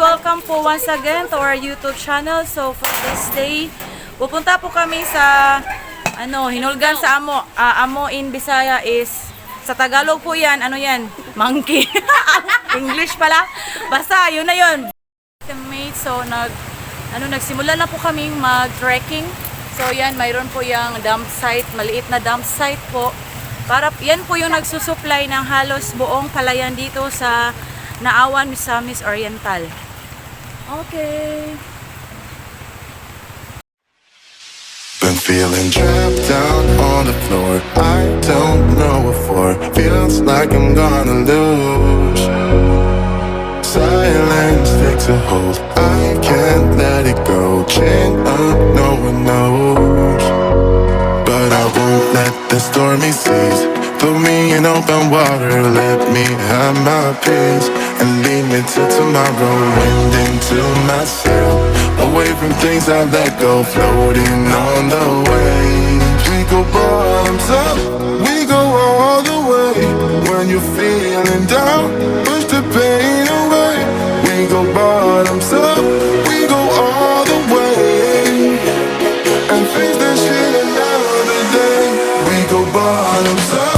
welcome po once again to our YouTube channel. So for this day, pupunta po kami sa Hinulgan sa Amo. Amo in Bisaya is sa Tagalog po 'yan. Ano 'yan? Monkey. English pala. Basta yun na yun. So nagsimula na po kaming mag-trekking. So yan, mayroon po yung dump site, maliit na dump site po. Para yan po yung nagsusupply ng halos buong palayan dito sa Naawan, Misamis Oriental. Okay. Been feeling trapped down on the floor. I don't know what for. Feels like I'm gonna lose. Silence takes a hold. I can't let it go. Chain up, no one knows. But I won't let the stormy seas put me in open water. Let me have my peace and leave me till tomorrow. Wind into my sail, away from things I let go. Floating on the waves, we go bottoms up, we go all the way. When you're feeling down, push the pain away. We go bottoms up, we go all the way. And face that shit another day. We go bottoms up.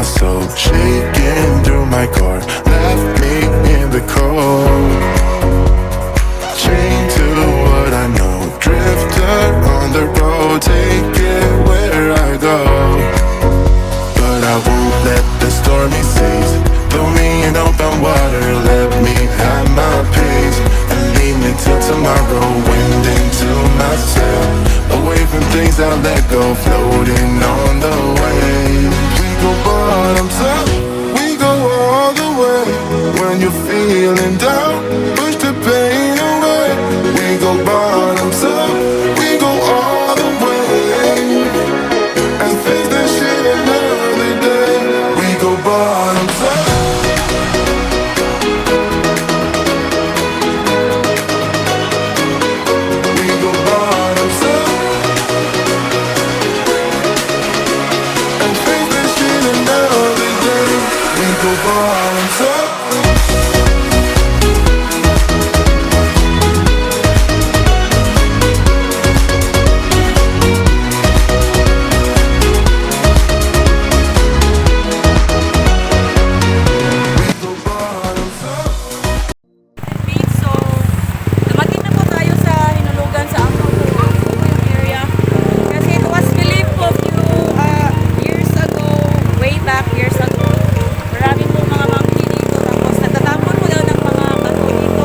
So shaking through my car, left me in the cold. Chained to what I know, drifter on the road, take it where I go. But I won't let the stormy seas throw me in open water. Let me have my peace and leave me till tomorrow. Wind into my sail, away from things I let go. Floating on the waves, we go bottoms up, we go all the way. When you're feeling down, push the pain away. We go bottoms up, we go all the way. And face that shit another day. We go bottoms up. We go bottoms up. And face that shit another day. We go bottoms up. So, dumating na po tayo sa Hinulugan sa Amo, yung area. Kasi it was believed po years ago, way back years ago, marami po mga monkey dito. Tapos nagtatapon po daw ng mga bato dito.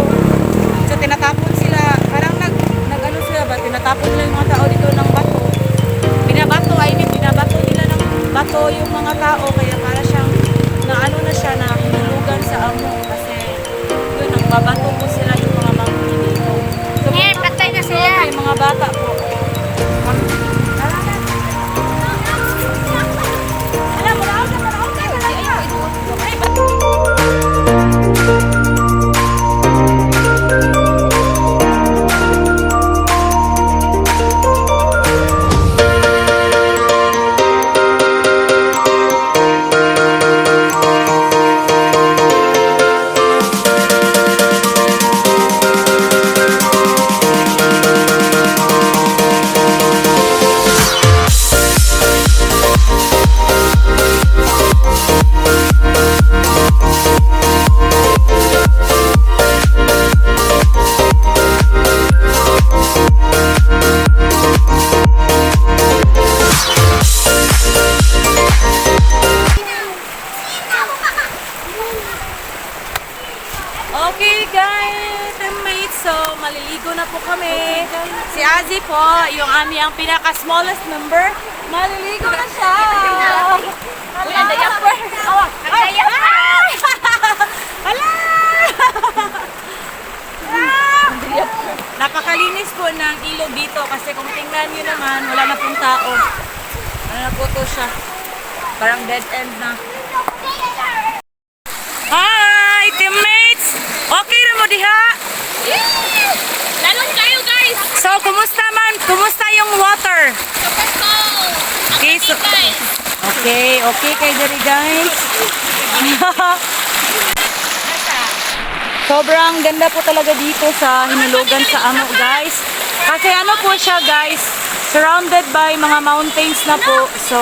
So tinatapon sila, parang nag-ano sila ba, tinatapon nila yung mga tao dito ng bato. Binabato nila ng bato yung mga tao. Kaya para siyang naano na siya na Hinulugan sa Amo. Kasi yun, nagbabato po sila yung mga monkey dito. So, Ngayon, patay na sila. may mga bata po. Okay guys, teammates, so maliligo na po kami. Si Azzy po, yung aming pinaka-smallest member, maliligo na siya. Uy, ang diaper. Awa, ang diaper. Hala! Napakalinis po ng ilog dito kasi kung tingnan nyo naman, wala na pong tao. Ano na po to siya? Parang dead end na. Hi, teammates! guys. Okay, okay kay diri guys. Sobrang ganda po talaga dito sa Hinulugan sa Amo guys. Kasi ano po siya guys, surrounded by mga mountains na po. So,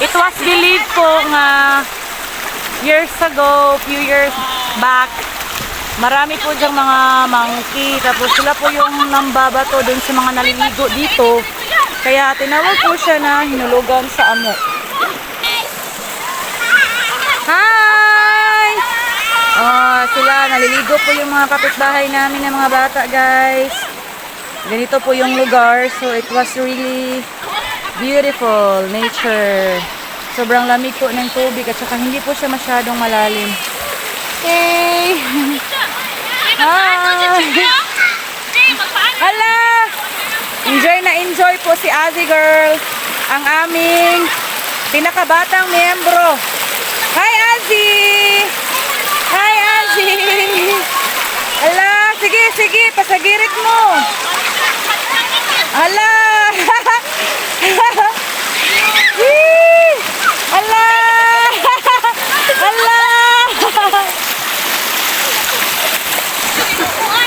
it was believed po nga years ago, few years back, marami po diyang mga monkey. Tapos sila po yung nambabato dun sa mga naliligo dito. Kaya tinawag po siya na Hinulugan sa Amo. Hi! Oh, sila, naliligo po yung mga kapitbahay namin ng mga bata, guys. Ganito po yung lugar. So, it was really beautiful nature. Sobrang lamig po ng tubig at saka hindi po siya masyadong malalim. Hey! Hi! Hala! Enjoy na enjoy po si Azzy Girl, ang aming pinakabatang miyembro. Hi, Azzy! Hi, Azzy! Hala, sige, sige, pasagirit mo. Hala! Wee! Hala! Hala!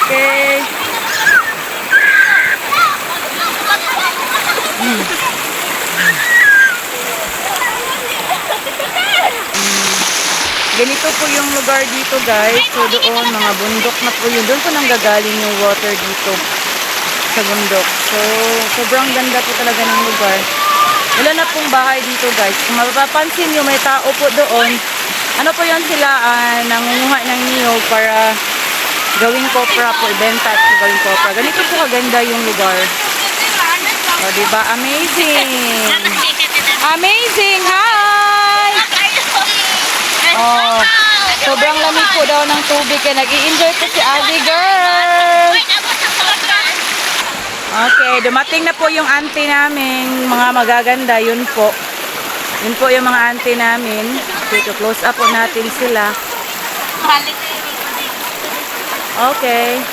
Okay. Ganito po yung lugar dito guys. So doon mga bundok na po yun. Doon po nanggagaling yung water dito sa bundok. So sobrang ganda po talaga ng lugar. Wala na pong bahay dito guys. Kung mapapansin nyo may tao po doon. Ano po yun sila nangunguha ng niyog para gawing kopra po. Ibenta at gawing kopra. Ganito po kaganda yung lugar. O diba? Amazing! Amazing! Hi! Oh, sobrang lamig po daw ng tubig kaya nag-i-enjoy po si Azzy Girl. Okay, dumating na po yung auntie namin, mga magaganda, yun po. Yun po yung mga auntie namin. So, close up po natin sila. Okay.